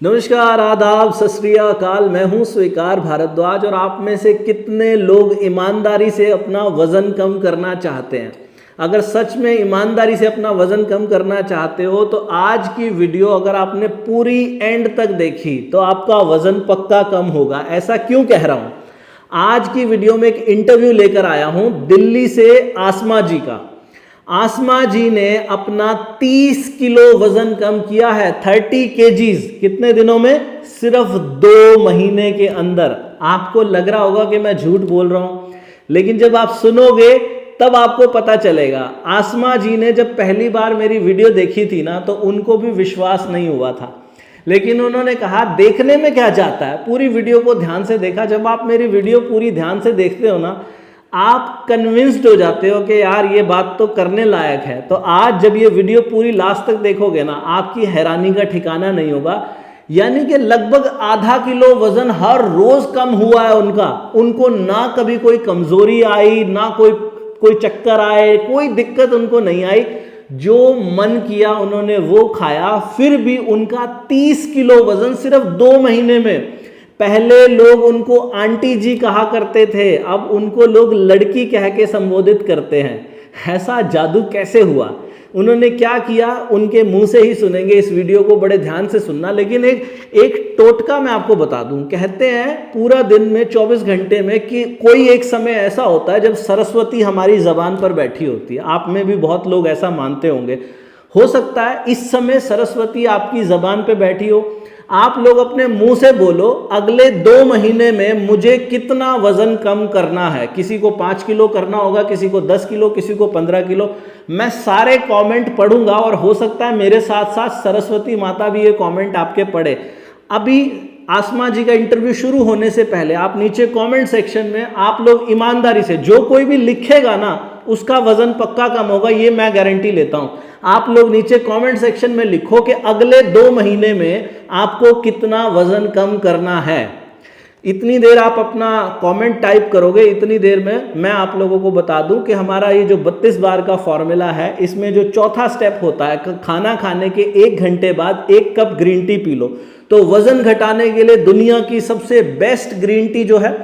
नमस्कार, आदाब, सत श्री अकाल। मैं हूं स्वीकार भारद्वाज और आप में से कितने लोग ईमानदारी से अपना वज़न कम करना चाहते हैं। अगर सच में ईमानदारी से अपना वज़न कम करना चाहते हो तो आज की वीडियो अगर आपने पूरी एंड तक देखी तो आपका वज़न पक्का कम होगा। ऐसा क्यों कह रहा हूं? आज की वीडियो में एक इंटरव्यू लेकर आया हूं दिल्ली से आसमा जी का। आसमा जी ने अपना 30 किलो वजन कम किया है, 30 केजीज। कितने दिनों में? सिर्फ 2 महीने के अंदर। आपको लग रहा होगा कि मैं झूठ बोल रहा हूं, लेकिन जब आप सुनोगे तब आपको पता चलेगा। आसमा जी ने जब पहली बार मेरी वीडियो देखी थी ना, तो उनको भी विश्वास नहीं हुआ था, लेकिन उन्होंने कहा देखने में क्या जाता है। पूरी वीडियो को ध्यान से देखा। जब आप मेरी वीडियो पूरी ध्यान से देखते हो ना, आप कन्विंस्ड हो जाते हो कि यार ये बात तो करने लायक है। तो आज जब ये वीडियो पूरी लास्ट तक देखोगे ना, आपकी हैरानी का ठिकाना नहीं होगा। यानी कि लगभग आधा किलो वजन हर रोज कम हुआ है उनका। उनको ना कभी कोई कमजोरी आई, ना कोई चक्कर आए, कोई दिक्कत उनको नहीं आई। जो मन किया उन्होंने वो खाया, फिर भी उनका 30 किलो वजन सिर्फ 2 महीने में। पहले लोग उनको आंटी जी कहा करते थे, अब उनको लोग लड़की कह के संबोधित करते हैं। ऐसा जादू कैसे हुआ? उन्होंने क्या किया, उनके मुंह से ही सुनेंगे। इस वीडियो को बड़े ध्यान से सुनना। लेकिन एक टोटका मैं आपको बता दूं। कहते हैं पूरा दिन में 24 घंटे में कि कोई एक समय ऐसा होता है जब सरस्वती हमारी जबान पर बैठी होती है। आप में भी बहुत लोग ऐसा मानते होंगे। हो सकता है इस समय सरस्वती आपकी जबान पे बैठी हो। आप लोग अपने मुंह से बोलो, अगले 2 महीने में मुझे कितना वजन कम करना है। किसी को 5 किलो करना होगा, किसी को 10 किलो, किसी को 15 किलो। मैं सारे कमेंट पढ़ूंगा और हो सकता है मेरे साथ साथ सरस्वती माता भी ये कमेंट आपके पढ़े। अभी आसमा जी का इंटरव्यू शुरू होने से पहले आप नीचे कमेंट सेक्शन में आप लोग ईमानदारी से, जो कोई भी लिखेगा ना उसका वजन पक्का कम होगा, ये मैं गारंटी लेता हूं। आप लोग नीचे कमेंट सेक्शन में लिखो कि अगले 2 महीने में आपको कितना वजन कम करना है। इतनी देर आप अपना कमेंट टाइप करोगे, इतनी देर में मैं आप लोगों को बता दूं कि हमारा ये जो 32 बार का फॉर्मूला है, इसमें जो चौथा स्टेप होता है, खाना खाने के 1 घंटे बाद 1 cup green tea P low. तो वजन घटाने के लिए दुनिया की सबसे बेस्ट ग्रीन टी जो है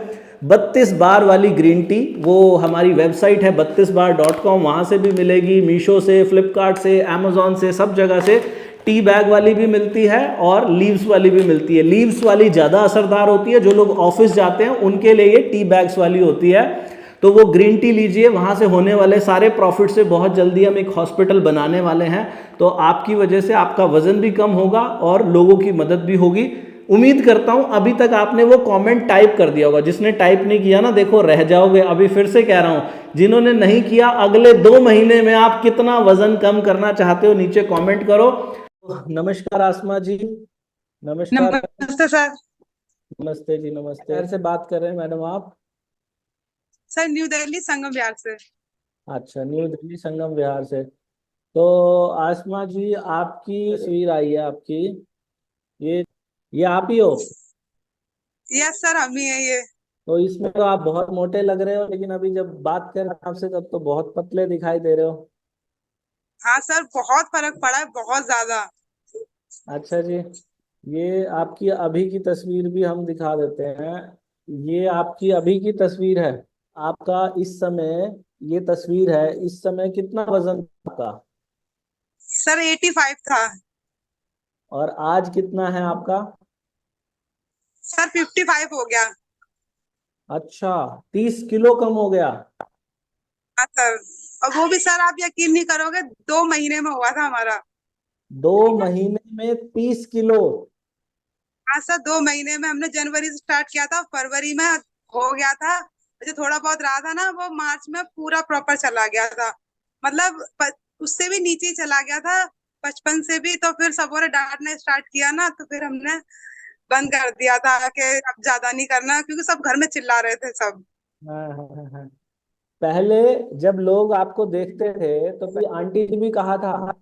32 बार वाली ग्रीन टी, वो हमारी वेबसाइट है 32bar.com। वहाँ से भी मिलेगी, मीशो से, फ्लिपकार्ट से, अमेजोन से, सब जगह से। टी बैग वाली भी मिलती है और लीव्स वाली भी मिलती है। लीव्स वाली ज़्यादा असरदार होती है। जो लोग ऑफिस जाते हैं उनके लिए ये टी बैग्स वाली होती है। तो वो ग्रीन टी लीजिए। वहाँ से होने वाले सारे प्रॉफिट से बहुत जल्दी हम एक हॉस्पिटल बनाने वाले हैं। तो आपकी वजह से आपका वजन भी कम होगा और लोगों की मदद भी होगी। उम्मीद करता हूं अभी तक आपने वो कमेंट टाइप कर दिया होगा। जिसने टाइप नहीं किया ना, देखो रह जाओगे। अभी फिर से कह रहा हूं, जिन्होंने नहीं किया, अगले 2 महीने में आप कितना वजन कम करना चाहते हो नीचे कमेंट करो। नमस्कार आसमा जी। नमस्कार। नमस्ते सर। नमस्ते जी, नमस्ते। घर से बात कर रहे हैं मैडम आप? सर न्यू दिल्ली संगम विहार से। अच्छा, न्यू दिल्ली संगम विहार से। तो आसमा जी, आपकी तस्वीर आई है आपकी। ये ये आप ही हो? यस सर, हम ही है ये। तो इसमें तो आप बहुत मोटे लग रहे हो, लेकिन अभी जब बात कर रहे हैं आपसे तब तो बहुत पतले दिखाई दे रहे हो। हाँ सर, बहुत फर्क पड़ा है, बहुत ज्यादा। अच्छा जी। ये आपकी अभी की तस्वीर भी हम दिखा देते हैं। ये आपकी अभी की तस्वीर है। आपका इस समय, ये तस्वीर है, इस समय कितना वजन था आपका? सर 85 था। और आज कितना है आपका? सर 55 हो गया। अच्छा, 30 किलो कम हो गया। हाँ सर। और वो भी सर आप यकीन नहीं करोगे, 2 महीने में हुआ था हमारा। 2 महीने में 30 किलो? हाँ सर, 2 महीने में। हमने जनवरी से स्टार्ट किया था, फरवरी में हो गया था। जो थोड़ा बहुत रहा था ना, वो मार्च में पूरा प्रॉपर चला गया था। मतलब उससे भी नीचे ही चला गया था, 55 से भी। तो फिर सबों ने डांटना स्टार्ट किया ना, तो फिर हमने बंद कर दिया था कि अब ज्यादा नहीं करना, क्योंकि सब घर में चिल्ला रहे थे सब। हाँ हाँ हाँ हाँ। पहले जब लोग आपको देखते थे तो फिर आंटी जी भी कहा था।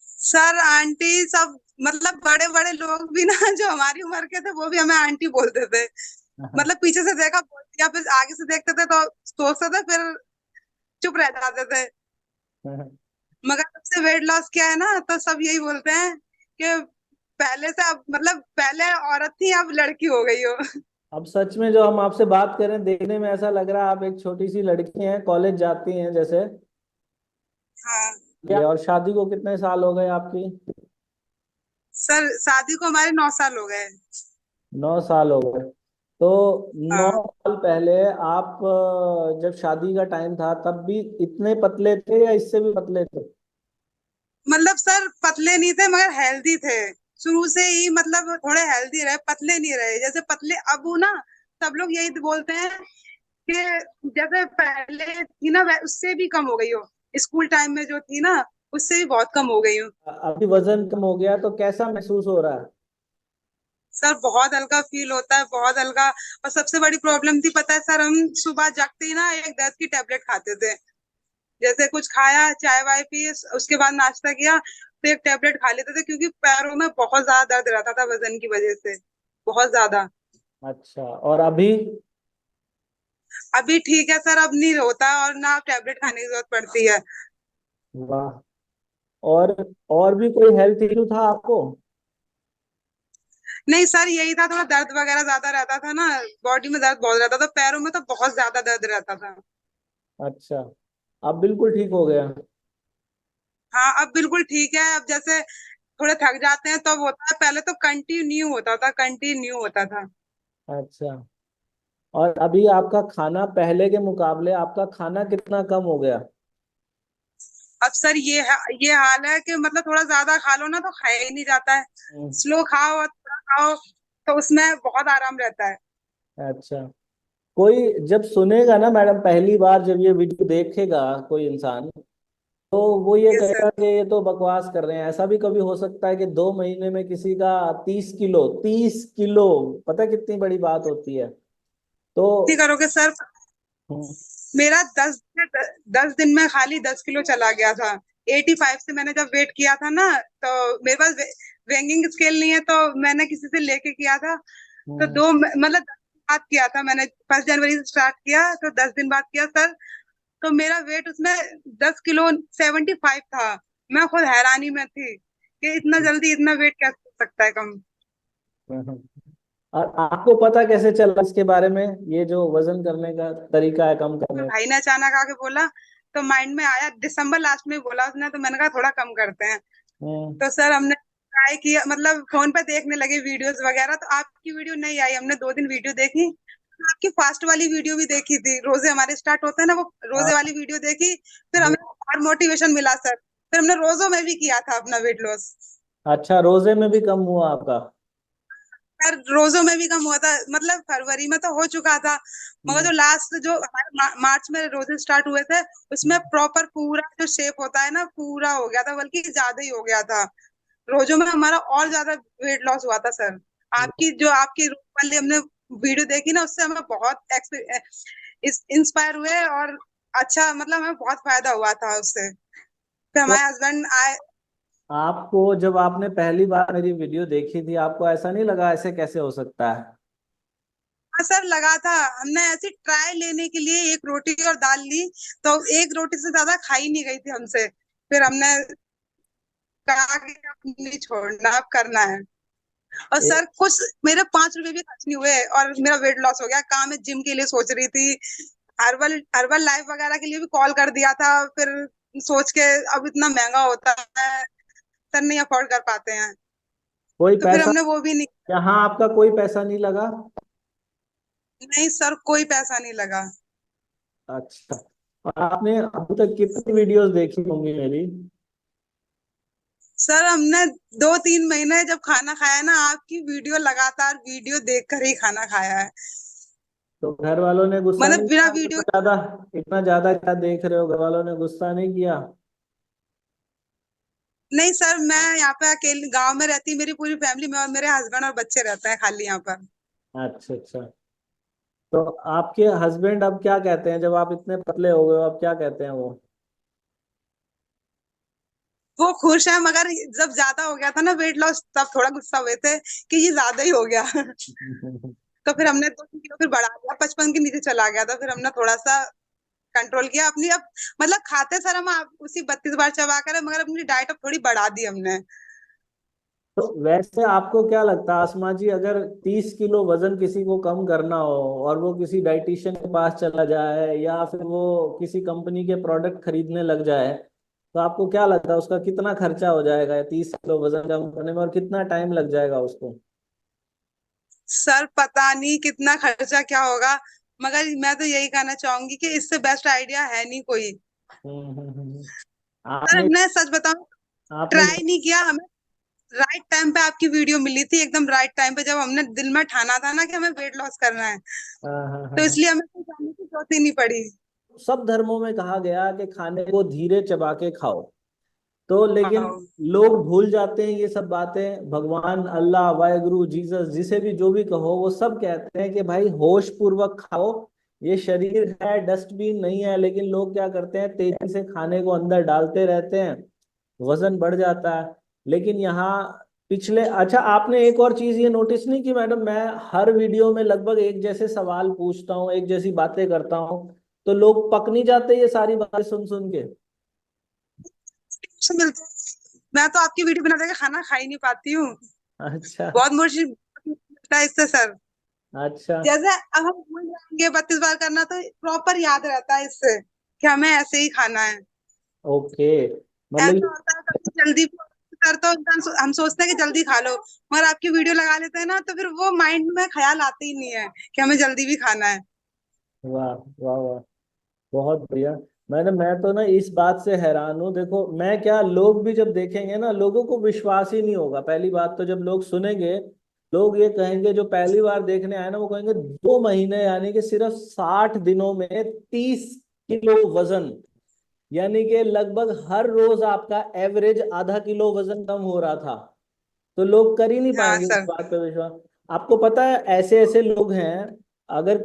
सर आंटी सब, मतलब बड़े बड़े लोग भी ना जो हमारी उम्र के थे, वो भी हमें आंटी बोलते थे। मतलब पीछे से देखा बोल दिया, फिर आगे से देखते थे तो सोचते थे, फिर चुप रह जाते थे। मगर जब से वेट लॉस किया है ना, तो सब यही बोलते हैं कि पहले से अब मतलब पहले औरत थी अब लड़की हो गई हो। अब सच में जो हम आपसे बात करें, देखने में ऐसा लग रहा है आप एक छोटी सी लड़की हैं, कॉलेज जाती हैं जैसे। हाँ ये और शादी को कितने साल हो गए आपकी? सर, शादी को हमारे 9 साल हो गए। 9 साल हो गए। तो नौ हाँ साल पहले आप जब शादी का टाइम था तब भी इतने पतले थे या इससे भी पतले थे? मतलब सर पतले नहीं थे मगर हेल्दी थे। शुरू से ही मतलब थोड़े हेल्दी रहे, पतले नहीं रहे। जैसे पतले अब हूं ना, सब लोग यही बोलते हैं कि जैसे पहले थी ना उससे भी कम हो गई हो। स्कूल टाइम में जो थी ना उससे भी बहुत कम हो गई हो। अभी वजन कम हो गया तो कैसा महसूस हो रहा है? सर बहुत हल्का फील होता है, बहुत हल्का। और सबसे बड़ी प्रॉब्लम थी पता है सर, हम सुबह जगते ही ना एक दर्द की टेबलेट खाते थे। जैसे कुछ खाया, चाय वाय पी, उसके बाद नाश्ता किया तो एक टेबलेट खा लेते थे, क्योंकि पैरों में बहुत ज्यादा दर्द रहता था वजन की वजह से, बहुत ज्यादा। अच्छा, और अभी? अभी ठीक है सर, अब नहीं होता और ना टेबलेट खाने की जरूरत पड़ती है। वाह। और और भी कोई हेल्थ इशू था आपको? नहीं सर, यही था, थोड़ा दर्द वगैरह ज्यादा रहता था ना, बॉडी में दर्द बहुत रहता था, पैरों में तो बहुत ज्यादा दर्द रहता था। अच्छा, अब बिल्कुल ठीक हो गया? हाँ अब बिल्कुल ठीक है। अब जैसे थोड़े थक जाते हैं तब होता है, पहले तो कंटिन्यू होता था, कंटिन्यू होता था। अच्छा, और अभी आपका खाना पहले के मुकाबले आपका खाना कितना कम हो गया? अब सर ये हाल है कि मतलब थोड़ा ज्यादा खा लो ना तो खाया ही नहीं जाता है। हम्म। स्लो खाओ और थोड़ा खाओ तो उसमें बहुत आराम रहता है। अच्छा, कोई जब सुनेगा ना मैडम, पहली बार जब ये वीडियो देखेगा कोई इंसान, तो वो ये ये सर, कहेगा कि ये तो बकवास कर रहे हैं। ऐसा भी कभी हो सकता है कि 2 महीने में किसी का 30 किलो, 30 किलो, पता है कितनी बड़ी बात होती है? तो नहीं करोगे सर। हम्म, मेरा 10 दिन में खाली 10 किलो चला गया था। 85 से मैंने जब वेट किया था ना, तो मेरे पास वेंगिंग स्केल नहीं है, तो मैंने किसी से लेके किया था। तो हम्म, मतलब 10 दिन बाद किया था मैंने, 1 जनवरी से स्टार्ट किया तो 10 दिन बाद किया सर। तो मेरा वेट उसमें 10 किलो 75 था। मैं खुद हैरानी में थी कि इतना जल्दी इतना वेट कैसे हो सकता है कम। हम्म। और आपको पता कैसे चला इसके बारे में, ये जो वजन करने का तरीका है कम तो करने भाई ने अचानक आके बोला, तो माइंड में आया, दिसंबर लास्ट में बोला उसने, तो मैंने कहा थोड़ा कम करते हैं। का? तो सर हमने ट्राई किया, मतलब फोन पे देखने लगे वीडियोस वगैरह, तो आपकी वीडियो नहीं आई, हमने 2 दिन वीडियो देखी। आपकी फास्ट वाली वीडियो भी देखी थी, रोजे हमारे स्टार्ट होते हैं ना, वो रोजे हाँ, वाली वीडियो देखी। फिर वो- हमें और मोटिवेशन मिला सर, फिर हमने रोजों में भी किया था अपना वेट लॉस। अच्छा, रोजे में भी कम हुआ आपका? यार रोजों में भी कम हुआ था, मतलब फरवरी में तो हो चुका था, मगर हम्म, जो लास्ट जो हमारे मार्च में रोजे स्टार्ट हुए थे, उसमें प्रॉपर पूरा जो शेप होता है ना पूरा हो गया था, बल्कि ज्यादा ही हो गया था। रोजों में हमारा और ज्यादा वेट लॉस हुआ था सर। आपकी जो आपकी रोज वाली हमने वीडियो देखी ना, उससे हमें बहुत इंस्पायर हुए, और अच्छा मतलब हमें बहुत फायदा हुआ था उससे। फिर तो हमारे हस्बैंड आए। आपको जब आपने पहली बार मेरी वीडियो देखी थी, आपको ऐसा नहीं लगा ऐसे कैसे हो सकता है? हाँ सर लगा था। हमने ऐसी ट्राई लेने के लिए एक रोटी और दाल ली, तो एक रोटी से ज्यादा खाई नहीं गई थी हमसे। फिर हमने कहा कि अब नहीं छोड़ना, अब करना है। और ए, सर कुछ मेरे 5 रुपए भी खर्च नहीं हुए और मेरा वेट लॉस हो गया। कहाँ मैं जिम के लिए सोच रही थी, हर्बल हर्बल लाइफ वगैरह के लिए भी कॉल कर दिया था। फिर सोच के अब इतना महंगा होता है सर, नहीं अफोर्ड कर पाते हैं, कोई तो फिर पैसा, हमने वो भी नहीं। यहाँ आपका कोई पैसा नहीं लगा? नहीं सर, कोई पैसा नहीं लगा। अच्छा, और आपने अभी तक कितनी वीडियोस देखी होंगी मेरी? सर हमने 2-3 महीने जब खाना खाया ना, आपकी वीडियो लगातार वीडियो देखकर ही खाना खाया है। तो घर वालों ने गुस्सा मतलब नहीं बिना किया? वीडियो। इतना ज्यादा क्या देख रहे हो, घर वालों ने गुस्सा नहीं किया? नहीं सर, मैं यहाँ पे अकेले गांव में रहती, मेरी पूरी फैमिली में और मेरे हस्बैंड और बच्चे रहते हैं खाली यहाँ पर। अच्छा, अच्छा। तो आपके हस्बैंड अब क्या कहते हैं जब आप इतने पतले हो गए हो, अब क्या कहते हैं वो? वो खुश है, मगर जब ज्यादा हो गया था ना वेट लॉस, तब थोड़ा गुस्सा हुए थे कि ये ज्यादा ही हो गया। तो फिर हमने 2-3 किलो फिर बढ़ा दिया, 55 के नीचे चला गया था, फिर हमने थोड़ा सा कंट्रोल किया अपनी। अब मतलब खाते सर हम आप उसी 32 बार चबा कर, मगर अपनी डाइट अब थोड़ी बढ़ा दी हमने। तो वैसे आपको क्या लगता है आसमा जी, अगर 30 किलो वजन किसी को कम करना हो और वो किसी डाइटिशियन के पास चला जाए या फिर वो किसी कंपनी के प्रोडक्ट खरीदने लग जाए, तो आपको क्या लगता है उसका कितना खर्चा हो जाएगा 30 किलो वजन कम करने में, और कितना टाइम लग जाएगा उसको? सर पता नहीं कितना खर्चा क्या होगा, मगर मैं तो यही कहना चाहूंगी कि इससे बेस्ट आइडिया है नहीं कोई। सर आपने मैं सच बताऊं, आपने ट्राई नहीं किया। हमें राइट टाइम पे आपकी वीडियो मिली थी, एकदम राइट टाइम पे, जब हमने दिल में ठाना था ना कि हमें वेट लॉस करना है, हाँ हाँ हाँ तो हाँ। इसलिए हमें कोई जाने की जरूरत ही नहीं पड़ी। सब धर्मों में कहा गया कि खाने को धीरे चबा के खाओ, तो लेकिन हाँ लोग भूल जाते हैं ये सब बातें। भगवान, अल्लाह, वाहेगुरु, जीसस, जिसे भी जो भी कहो, वो सब कहते हैं कि भाई होश पूर्वक खाओ। ये शरीर है, डस्टबिन नहीं है। लेकिन लोग क्या करते हैं, तेजी से खाने को अंदर डालते रहते हैं, वजन बढ़ जाता है। लेकिन यहाँ पिछले, अच्छा आपने एक और चीज ये नोटिस नहीं की मैडम, मैं हर वीडियो में लगभग एक जैसे सवाल पूछता हूँ, एक जैसी बातें करता हूँ, तो लोग पक नहीं जाते ये सारी बातें सुन सुन के? से मिलते हैं। मैं तो आपकी वीडियो बना देकर खाना खा ही नहीं पाती हूँ। अच्छा। बहुत मुश्किल मिलता है इससे सर। अच्छा। जैसे अब हम भूल जाएंगे 32 बार करना, तो प्रॉपर याद रहता है इससे कि हमें ऐसे ही खाना है। ओके। ऐसा मतलब होता है कभी जल्दी सर, तो इंसान हम सोचते हैं कि जल्दी खा लो, मगर आपकी वीडियो लगा लेते हैं ना, तो फिर वो माइंड में ख्याल आते ही नहीं है कि हमें जल्दी भी खाना है। वाह वाह वाह, बहुत बढ़िया। मैं तो ना इस बात से हैरान हूँ। देखो मैं क्या, लोग भी जब देखेंगे ना, लोगों को विश्वास ही नहीं होगा। पहली बात तो जब लोग सुनेंगे, लोग ये कहेंगे, जो पहली बार देखने आए ना, वो कहेंगे 2 महीने यानी कि सिर्फ 60 दिनों में 30 किलो वजन, यानी कि लगभग हर रोज आपका एवरेज आधा किलो वजन कम हो रहा था। तो लोग कर ही नहीं हाँ पाएंगे उस सर। बात पे विश्वास। आपको पता है ऐसे ऐसे लोग हैं, अगर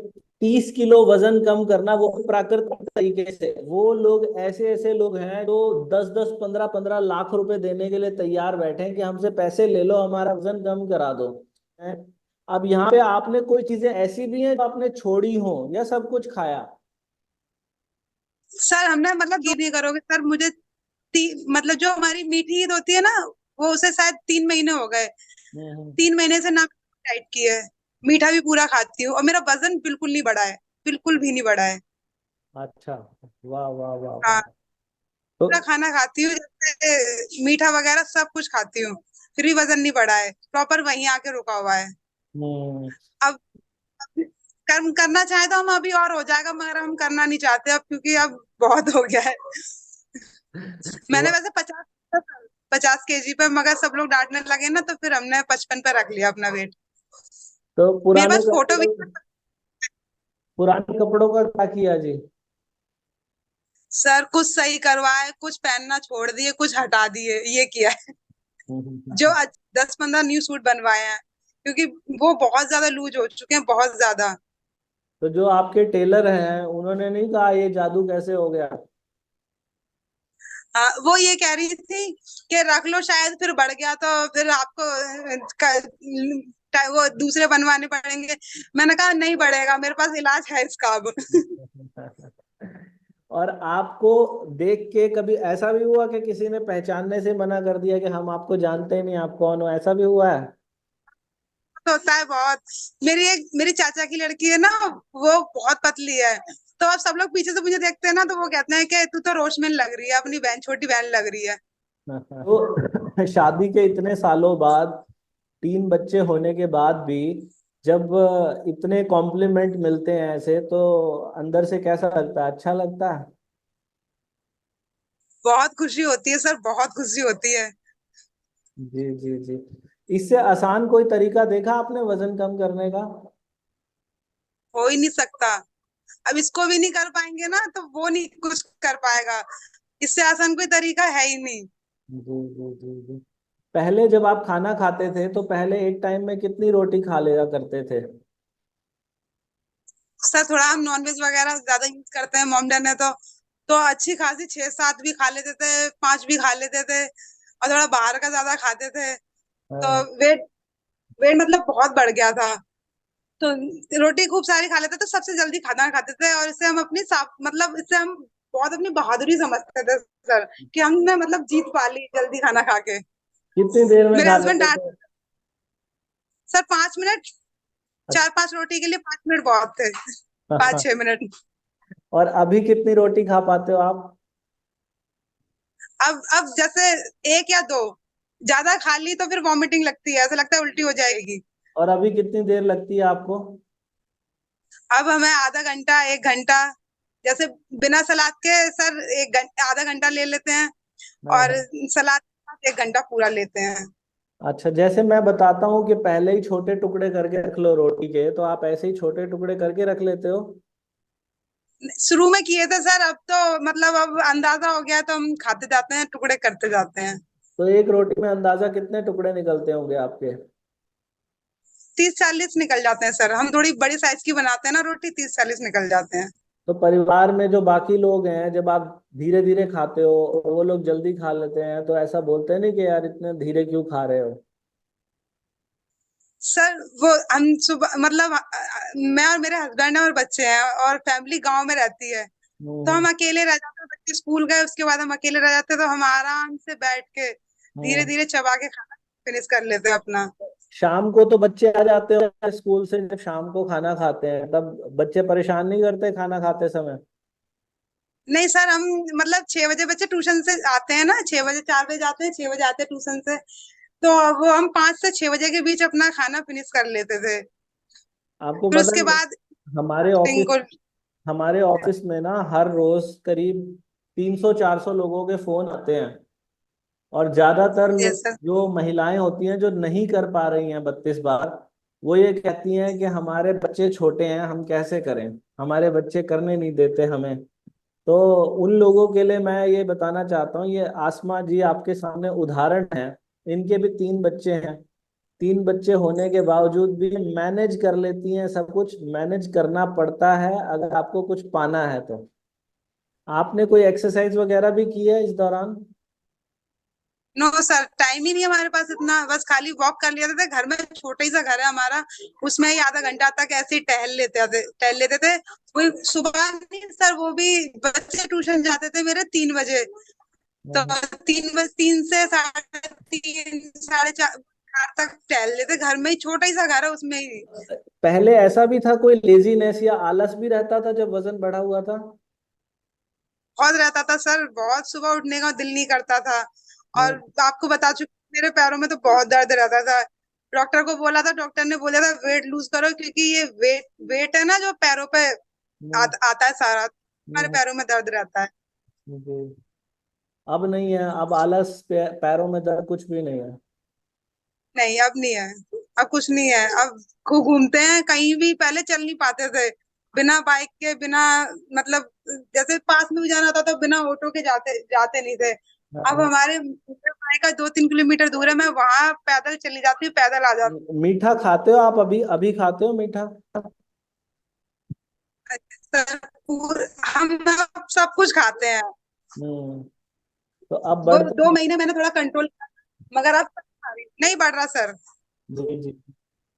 30 किलो वजन कम करना वो प्राकृतिक तरीके से, वो लोग ऐसे ऐसे लोग हैं जो 10 10 15 15 लाख रुपए देने के लिए तैयार बैठे हैं कि हमसे पैसे ले लो, हमारा वजन कम करा दो। हैं? अब यहाँ पे आपने कोई चीजें ऐसी भी हैं जो आपने छोड़ी हो या सब कुछ खाया? सर हमने मतलब ये नहीं करोगे सर, मुझे मतलब जो हमारी मीठी ईद होती है ना, वो उसे शायद 3 महीने हो गए। हम्म। 3 महीने से ना डाइट की है, मीठा भी पूरा खाती हूँ, और मेरा वजन बिल्कुल नहीं बढ़ा है, बिल्कुल भी नहीं बढ़ा है। अच्छा। वाह वाह वाह वाह। हाँ, तो पूरा खाना खाती हूँ, जैसे मीठा वगैरह सब कुछ खाती हूँ, फिर भी वजन नहीं बढ़ा है, प्रॉपर वहीं आके रुका हुआ है। हम्म। अब कर्म करना चाहे तो हम अभी और हो जाएगा, मगर हम करना नहीं चाहते अब, क्योंकि अब बहुत हो गया है। मैंने वाह। वैसे 50 केजी पे, मगर सब लोग डांटने लगे ना, तो फिर हमने 55 पे रख लिया अपना वेट। तो मेरे पुराने पास फोटो भी, कपड़ों, पुराने कपड़ों का क्या किया जी? सर कुछ सही करवाए, कुछ पहनना छोड़ दिए, कुछ हटा दिए, ये किया है। जो 10 15 न्यू सूट बनवाए हैं, क्योंकि वो बहुत ज्यादा लूज हो चुके हैं, बहुत ज्यादा। तो जो आपके टेलर हैं उन्होंने नहीं कहा ये जादू कैसे हो गया? वो ये कह रही थी कि रख लो, शायद फिर बढ़ गया तो फिर आपको वो दूसरे बनवाने पड़ेंगे। मैंने कहा नहीं बढ़ेगा, मेरे पास इलाज है इसका अब। और आपको देख के कभी ऐसा भी हुआ कि किसी ने पहचानने से मना कर दिया कि हम आपको जानते ही नहीं, आप कौन हो, ऐसा भी हुआ है? तो होता है बहुत। मेरी चाचा की लड़की है ना, वो बहुत पतली है, तो अब सब लोग पीछे से मुझे देखते हैं ना, तो वो कहते हैं कि तू तो रोशमेन लग रही है, अपनी बहन, छोटी बहन लग रही है। तो शादी के इतने सालों बाद, 3 बच्चे होने के बाद भी, जब इतने कॉम्प्लीमेंट मिलते हैं ऐसे, तो अंदर से कैसा लगता है? अच्छा लगता है? बहुत खुशी होती है सर, बहुत खुशी होती है। जी जी जी। इससे आसान कोई तरीका देखा आपने वजन कम करने का? हो ही नहीं सकता। अब इसको भी नहीं कर पाएंगे ना, तो वो नहीं कुछ कर पाएगा। इससे आसान कोई तरीका है ही नहीं। जी जी जी जी। पहले जब आप खाना खाते थे तो पहले एक टाइम में कितनी रोटी खा लिया करते थे? सर थोड़ा हम नॉनवेज वगैरह ज्यादा यूज करते हैं, मॉम डैड ने तो अच्छी खासी 6 7 भी खा लेते थे, 5 भी खा लेते थे, और थोड़ा बाहर का ज्यादा खाते थे, तो हाँ। वेट वेट मतलब बहुत बढ़ गया था। तो रोटी खूब सारी खा लेते तो सबसे जल्दी खाना खाते थे, और इससे हम अपनी साफ मतलब इससे हम बहुत अपनी बहादुरी समझते थे सर, कि हमने मतलब जीत पा ली जल्दी खाना खा के। कितनी देर में मेरे खा हस्बैंड लेते डांट, थे? सर 5 मिनट, चार पांच रोटी के लिए 5 मिनट बहुत थे, 5-6 मिनट। और अभी कितनी रोटी खा पाते हो आप? अब जैसे एक या दो, ज्यादा खा ली तो फिर वॉमिटिंग लगती है, ऐसा लगता है उल्टी हो जाएगी। और अभी कितनी देर लगती है आपको? अब हमें आधा घंटा 1 घंटा, जैसे बिना सलाद के सर 1 घंटा आधा घंटा ले लेते हैं, हाँ और हाँ। सलाद के साथ 1 घंटा पूरा लेते हैं। अच्छा, जैसे मैं बताता हूँ कि पहले ही छोटे टुकड़े करके रख लो रोटी के, तो आप ऐसे ही छोटे टुकड़े करके रख लेते हो? शुरू में किए थे सर, अब तो मतलब अब अंदाजा हो गया तो हम खाते जाते हैं, टुकड़े करते जाते हैं। तो एक रोटी में अंदाजा कितने टुकड़े निकलते होंगे आपके? 30-40 निकल जाते हैं सर, हम थोड़ी बड़ी साइज की बनाते हैं ना रोटी, 30-40 निकल जाते हैं। तो परिवार में जो बाकी लोग हैं, जब आप धीरे धीरे खाते हो और वो लोग जल्दी खा लेते हैं, तो ऐसा बोलते हैं नहीं कि यार इतने धीरे क्यों खा रहे हो? सर वो हम सुबह मतलब मैं और मेरे हस्बैंड है और बच्चे हैं, और फैमिली गांव में रहती है, तो हम्म हम अकेले रह जाते हैं, बच्चे स्कूल गए उसके बाद हम अकेले रह जाते हैं, तो हम आराम से बैठ के धीरे हम्म। धीरे चबा के खाना फिनिश कर लेते हैं अपना। शाम को तो बच्चे आ जाते हो स्कूल से, जब शाम को खाना खाते हैं तब बच्चे परेशान नहीं करते खाना खाते समय? नहीं सर, हम मतलब 6 बजे बच्चे ट्यूशन से आते हैं ना, 6 बजे 4 बजे जाते हैं, 6 बजे आते हैं ट्यूशन से, तो वो हम 5 से 6 बजे के बीच अपना खाना फिनिश कर लेते थे। आपको फिर पता उसके है, बाद हमारे दिन ऑफिस को। हमारे ऑफिस में ना हर रोज करीब 300-400 लोगों के फोन आते हैं। और ज्यादातर यस सर। जो महिलाएं होती हैं जो नहीं कर पा रही हैं 32 बार, वो ये कहती हैं कि हमारे बच्चे छोटे हैं, हम कैसे करें, हमारे बच्चे करने नहीं देते हमें। तो उन लोगों के लिए मैं ये बताना चाहता हूँ, ये आसमा जी आपके सामने उदाहरण है। इनके भी 3 बच्चे हैं। 3 बच्चे होने के बावजूद भी मैनेज कर लेती हैं, सब कुछ मैनेज करना पड़ता है अगर आपको कुछ पाना है तो। आपने कोई एक्सरसाइज वगैरह भी की है इस दौरान? नो सर, टाइम ही नहीं है हमारे पास इतना, बस खाली वॉक कर लिया थे घर में, छोटा ही सा घर है हमारा, उसमें ही आधा घंटा तक ऐसे ही टहल लेते थे। वही सुबह नहीं सर, वो भी बच्चे ट्यूशन जाते थे मेरे 3 बजे, तो हम्म। 3 बजे 3 से 3:30 4:30 तक टहल लेते घर में ही, छोटा ही सा घर है उसमें ही। पहले ऐसा भी था, कोई लेजीनेस या आलस भी रहता था जब वजन बढ़ा हुआ था? बहुत रहता था सर, बहुत सुबह उठने का दिल नहीं करता था, और हम्म। आपको बता चुकी मेरे पैरों में तो बहुत दर्द रहता था। डॉक्टर को बोला था, डॉक्टर ने बोला था वेट लूज करो, क्योंकि ये वेट वेट है ना जो पैरों पे हम्म। आता है सारा, हमारे हम्म। पैरों में दर्द रहता है। जी। अब नहीं है, अब आलस पैरों में दर्द कुछ भी नहीं है? नहीं अब नहीं है, अब कुछ नहीं है, अब खूब घूमते हैं कहीं भी, पहले चल नहीं पाते थे बिना बाइक के, बिना मतलब जैसे पास में भी जाना होता तो बिना ऑटो के जाते जाते नहीं थे। अब हाँ। हमारे भाई का 2-3 किलोमीटर दूर है, मैं वहां पैदल चली जाती हूँ, पैदल आ जाती मीठा खाते हो आप? अभी अभी खाते हो मीठा? हूँ सर, हम अब सब कुछ खाते हैं। हम्म। तो अब वो बढ़ते 2 महीने मैंने थोड़ा कंट्रोल किया, मगर अब नहीं बढ़ रहा सर। जी जी।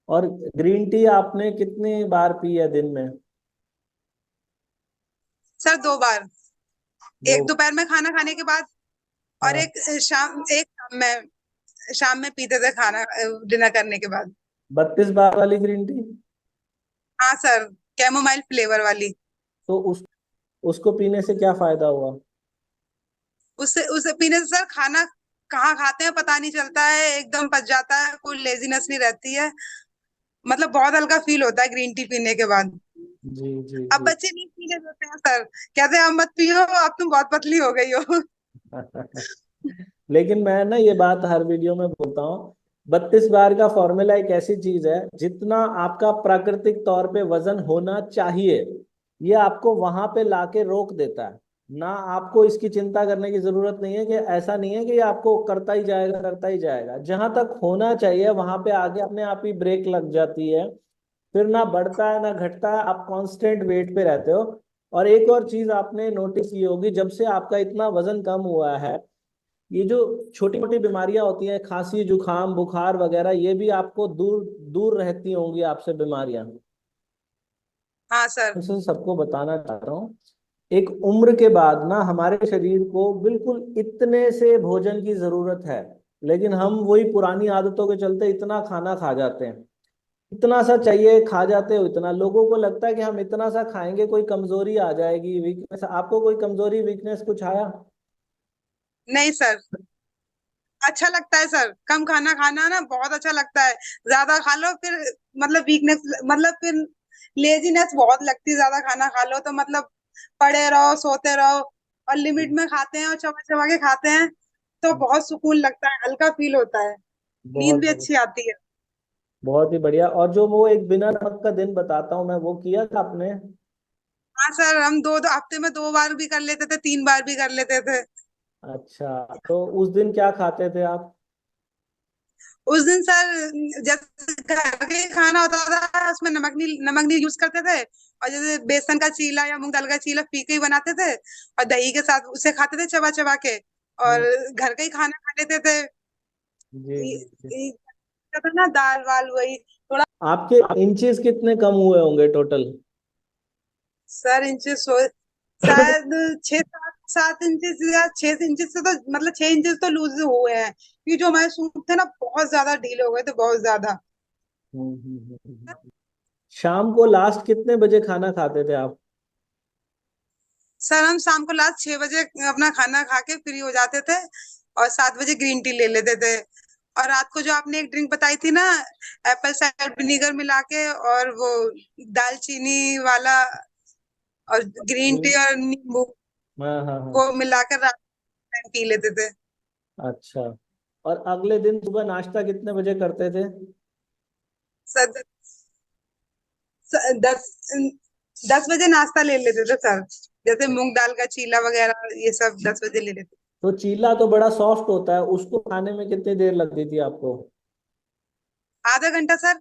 और ग्रीन टी आपने कितनी बार पी है दिन में? सर 2 बार, दो। एक दोपहर में खाना खाने के बाद, और हाँ। एक शाम में पीते थे खाना, डिनर करने के बाद। 32 बार वाली ग्रीन टी? हाँ सर, कैमोमाइल फ्लेवर वाली। तो उसको पीने से क्या फायदा हुआ? उससे उसे पीने से सर खाना कहाँ खाते हैं पता नहीं चलता है, एकदम पच जाता है, कोई लेजीनेस नहीं रहती है, मतलब बहुत हल्का फील होता है ग्रीन टी पीने के बाद। जी जी अब जी। बच्चे नहीं पीने देते हैं सर, कहते हैं अब मत पियो, अब तुम बहुत पतली हो गई हो। लेकिन मैं ना ये बात हर वीडियो में बोलता हूँ, 32 बार का फॉर्मूला एक ऐसी चीज है, जितना आपका प्राकृतिक तौर पे वजन होना चाहिए, ये आपको वहां पे लाके रोक देता है। ना आपको इसकी चिंता करने की जरूरत नहीं है, कि ऐसा नहीं है कि ये आपको करता ही जाएगा करता ही जाएगा, जहां तक होना चाहिए वहां पे आगे अपने आप ही ब्रेक लग जाती है। फिर ना बढ़ता है ना घटता है, आप कांस्टेंट वेट पे रहते हो। और एक और चीज आपने नोटिस की होगी, जब से आपका इतना वजन कम हुआ है, ये जो छोटी मोटी बीमारियां होती हैं, खांसी जुकाम बुखार वगैरह, ये भी आपको दूर दूर रहती होंगी आपसे बीमारियां। हाँ सर। मैं सबको बताना चाहता हूँ, एक उम्र के बाद ना हमारे शरीर को बिल्कुल इतने से भोजन की जरूरत है। लेकिन हम वही पुरानी आदतों के चलते इतना खाना खा जाते हैं, इतना सा चाहिए खा जाते हो, इतना लोगों को लगता है कि हम इतना सा खाएंगे कोई कमजोरी आ जाएगी, वीकनेस। आपको कोई कमजोरी वीकनेस कुछ आया? नहीं सर, अच्छा लगता है सर, कम खाना खाना ना बहुत अच्छा लगता है। ज्यादा खा लो फिर मतलब वीकनेस, मतलब फिर लेजीनेस बहुत लगती है। ज्यादा खाना खा लो तो मतलब पड़े रहो सोते रहो, और लिमिट में खाते हैं और चबा चबा के खाते हैं तो बहुत सुकून लगता है, हल्का फील होता है, नींद बहुत भी बढ़िया, अच्छी आती है। बहुत ही बढ़िया। और जो वो एक बिना नमक का दिन बताता हूँ मैं, वो किया था आपने? हाँ सर, हम दो दो हफ्ते में 2 बार भी कर लेते थे, 3 बार भी कर लेते थे। अच्छा, तो उस दिन क्या खाते थे आप? उस दिन सर जैसे घर का ही खाना होता था, उसमें नमक नहीं यूज करते थे। और जैसे बेसन का चीला या मूंग दाल का चीला फीके ही बनाते थे, और दही के साथ उसे खाते थे चबा चबा के। और हम्म, घर का ही खाना खा लेते थे। जी ये- जी जी। ये था ना, दाल वाल वही थोड़ा। आपके इंचेस कितने कम हुए होंगे टोटल? सर इंचेस हो शायद 6 7 7 इंचेस या 6 इंचेस से तो मतलब 6 इंचेस तो लूज हुए हैं, क्योंकि जो हमारे सूट थे ना बहुत ज्यादा ढीले हो गए थे, बहुत ज्यादा। शाम को लास्ट कितने बजे खाना खाते थे आप? सर हम शाम को लास्ट 6 बजे अपना खाना खा के फ्री हो जाते थे, और 7 बजे ग्रीन टी ले लेते थे। और रात को जो आपने एक ड्रिंक बताई थी ना, एप्पल साइडर विनीगर मिला के और वो दालचीनी वाला, और ग्रीन टी और नींबू, हाँ हाँ हाँ। वो मिलाकर रात में पी लेते थे। अच्छा, और अगले दिन सुबह नाश्ता कितने बजे करते थे? सर 10 10 बजे नाश्ता ले लेते थे सर, जैसे मूंग दाल का चीला वगैरह ये सब 10 बजे ले लेते। तो चीला तो बड़ा सॉफ्ट होता है, उसको खाने में कितनी देर लगती थी आपको? आधा घंटा सर।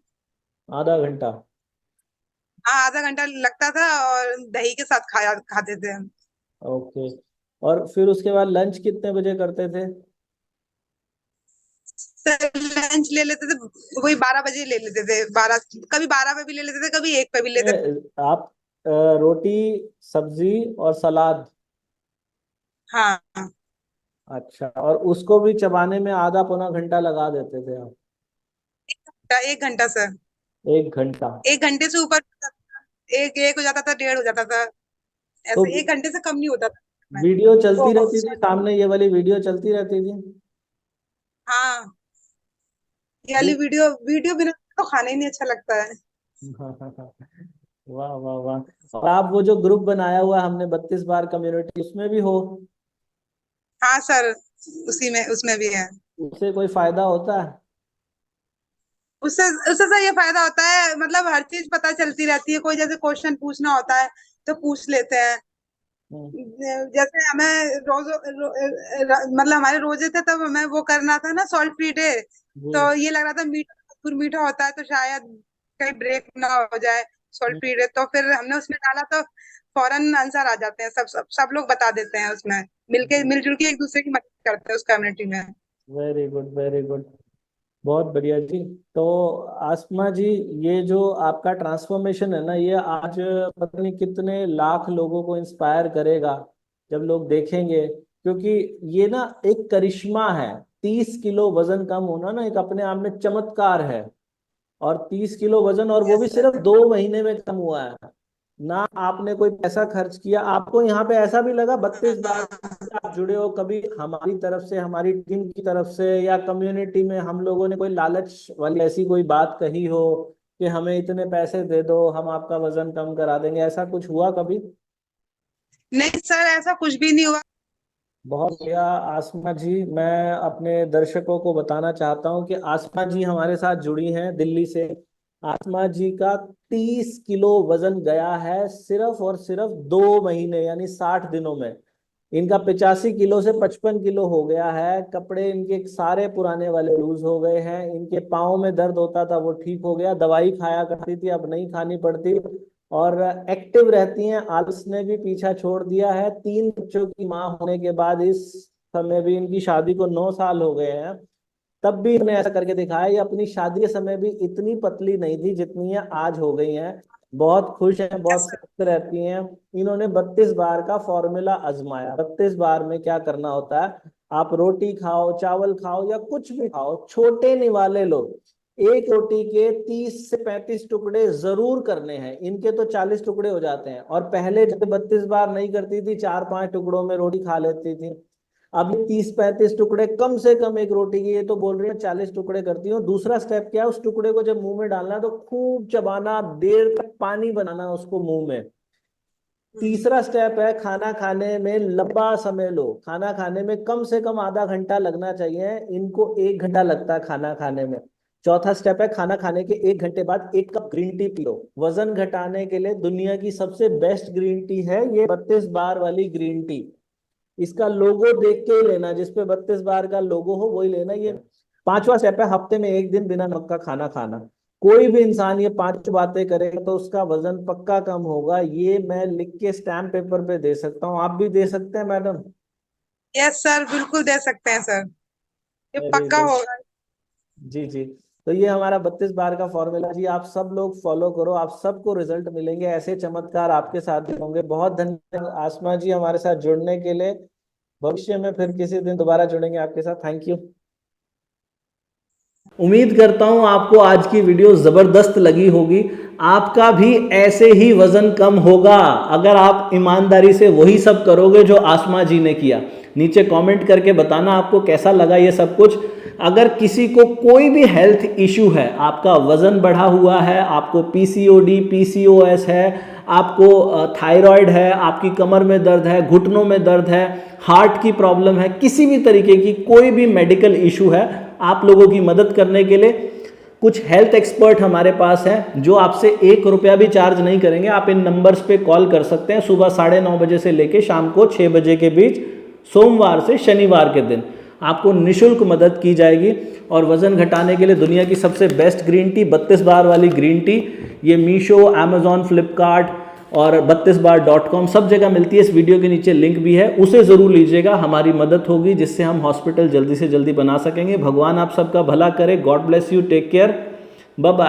आधा घंटा? हाँ आधा घंटा लगता था, और दही के साथ खाया खाते थे हम। ओके। और फिर उसके बाद लंच कितने बजे करते थे? सर लंच ले लेते थे, वही 12 बजे ले लेते थे, 12, कभी 12 पे भी ले लेते थे, कभी 1 पे भी लेते थे। आप रोटी, सब्जी और सलाद? हाँ, अच्छा, और उसको भी चबाने में आधा पौना घंटा लगा देते थे आप? 1 घंटा सर। 1 घंटा? 1 घंटे से ऊपर, एक एक हो जाता था, 1:30 हो जाता था, तो ऐसे 1 घंटे से कम नहीं होता था मैं। वीडियो चलती वो रहती थी सामने, ये वाली वीडियो चलती रहती थी? हाँ, ये वाली वीडियो वीडियो बिना तो खाना ही नहीं अच्छा लगता है। वाह वाह वाह। और आप वो जो ग्रुप बनाया हुआ है हमने, 32 बार कम्युनिटी, उसमें भी हो? हाँ सर, उसी में उसमें भी है। उससे कोई फायदा होता है? उससे उससे सर ये फायदा होता है, मतलब हर चीज पता चलती रहती है, कोई जैसे क्वेश्चन पूछना होता है तो पूछ लेते हैं। हम्म, जैसे हमें मतलब हमारे रोजे थे तब हमें वो करना था ना, सॉल्ट फ्री डे। तो जी। ये लग रहा था मीठा भरपूर मीठा होता है तो शायद कहीं ब्रेक ना हो जाए सॉल्ट फ्री डे, तो फिर हमने उसमें डाला तो फौरन आंसर आ जाते हैं, सब लोग बता देते हैं उसमें, मिलके मिलजुल के एक दूसरे की मदद करते हैं उस कम्युनिटी में। Very good, very good. बहुत बढ़िया जी। तो आसमा जी, ये जो आपका ट्रांसफॉर्मेशन है ना, ये आज पता नहीं कितने लाख लोगों को इंस्पायर करेगा जब लोग देखेंगे। क्योंकि ये ना एक करिश्मा है। 30 किलो वजन कम होना ना एक अपने आप में चमत्कार है। और 30 किलो वजन, और वो भी यस सर। सिर्फ 2 महीने में कम हुआ है। ना आपने कोई पैसा खर्च किया, आपको यहाँ पे ऐसा भी लगा 32 बार से आप जुड़े हो, कभी हमारी तरफ से, हमारी टीम की तरफ से या कम्युनिटी में हम लोगों ने कोई लालच वाली ऐसी कोई बात कही हो कि हमें इतने पैसे दे दो, हम आपका वजन कम करा देंगे, ऐसा कुछ हुआ कभी? नहीं सर, ऐसा कुछ भी नहीं हुआ। बहुत बढ़िया। आसमा जी, मैं अपने दर्शकों को बताना चाहता हूँ कि आसमा जी हमारे साथ जुड़ी हैं दिल्ली से। आसमा जी का 30 किलो वजन गया है सिर्फ और सिर्फ 2 महीने, यानी 60 दिनों में। इनका 85 किलो से 55 किलो हो गया है। कपड़े इनके सारे पुराने वाले लूज हो गए हैं। इनके पाँव में दर्द होता था, वो ठीक हो गया। दवाई खाया करती थी, अब नहीं खानी पड़ती। और एक्टिव रहती हैं, आलस ने भी पीछा छोड़ दिया है। 3 बच्चों की माँ होने के बाद, इस समय भी इनकी शादी को 9 साल हो गए हैं, तब भी इन्होंने ऐसा करके दिखाया। ये अपनी शादी के समय भी इतनी पतली नहीं थी जितनी ये आज हो गई हैं। बहुत खुश हैं, यस बहुत सर। स्वस्थ रहती हैं। इन्होंने 32 बार का फॉर्मूला आजमाया। 32 बार में क्या करना होता है, आप रोटी खाओ, चावल खाओ या कुछ भी खाओ, छोटे निवाले लो, एक रोटी के 30 से 35 टुकड़े जरूर करने हैं। इनके तो 40 टुकड़े हो जाते हैं, और पहले जब 32 बार नहीं करती थी, 4-5 टुकड़ों में रोटी खा लेती थी। अब 30-35 टुकड़े कम से कम एक रोटी की, ये तो बोल रही है 40 टुकड़े करती हूँ। दूसरा स्टेप क्या है, उस टुकड़े को जब मुंह में डालना है तो खूब चबाना, देर तक पानी बनाना उसको मुंह में। तीसरा स्टेप है, खाना खाने में लंबा समय लो, खाना खाने में कम से कम आधा घंटा लगना चाहिए, इनको 1 घंटा लगता है खाना खाने में। चौथा स्टेप है, खाना खाने के 1 घंटे बाद 1 cup green tea P low. वजन घटाने के लिए दुनिया की सबसे बेस्ट ग्रीन टी है ये 32 बार वाली ग्रीन टी। इसका लोगो देख के ही लेना, जिसपे 32 बार का लोगो हो वही लेना। ये 5वां स्टेप है, हफ्ते में 1 दिन बिना नमक का खाना खाना। कोई भी इंसान ये 5 बातें करेगा तो उसका वजन पक्का कम होगा। ये मैं लिख के स्टैम्प पेपर पे दे सकता हूँ, आप भी दे सकते हैं मैडम। यस सर, बिल्कुल दे सकते हैं सर, ये अरे पक्का बस, होगा। जी जी। तो ये हमारा 32 बार का फॉर्मूला जी, आप सब लोग फॉलो करो, आप सबको रिजल्ट मिलेंगे, ऐसे चमत्कार आपके साथ भी होंगे। बहुत धन्यवाद आसमा जी हमारे साथ जुड़ने के लिए। भविष्य में फिर किसी दिन दोबारा जुड़ेंगे आपके साथ। Thank you. उम्मीद करता हूं आपको आज की वीडियो ज़बरदस्त लगी होगी। आपका भी ऐसे ही वजन कम होगा अगर आप ईमानदारी से वही सब करोगे जो आसमा जी ने किया। नीचे कमेंट करके बताना आपको कैसा लगा ये सब कुछ। अगर किसी को कोई भी हेल्थ इशू है, आपका वजन बढ़ा हुआ है, आपको पीसीओडी पीसीओएस है, आपको थायराइड है, आपकी कमर में दर्द है, घुटनों में दर्द है, हार्ट की प्रॉब्लम है, किसी भी तरीके की कोई भी मेडिकल इशू है, आप लोगों की मदद करने के लिए कुछ हेल्थ एक्सपर्ट हमारे पास हैं जो आपसे 1 रुपया भी चार्ज नहीं करेंगे। आप इन नंबर्स पे कॉल कर सकते हैं सुबह 9:30 बजे से लेके शाम को 6 बजे के बीच, सोमवार से शनिवार के दिन आपको निशुल्क मदद की जाएगी। और वजन घटाने के लिए दुनिया की सबसे बेस्ट ग्रीन टी, 32 बार वाली ग्रीन टी, ये मीशो, अमेजॉन, फ्लिपकार्ट और 32बार.com सब जगह मिलती है। इस वीडियो के नीचे लिंक भी है, उसे ज़रूर लीजिएगा, हमारी मदद होगी जिससे हम हॉस्पिटल जल्दी से जल्दी बना सकेंगे। भगवान आप सबका भला करे। God bless you, take care, bye bye.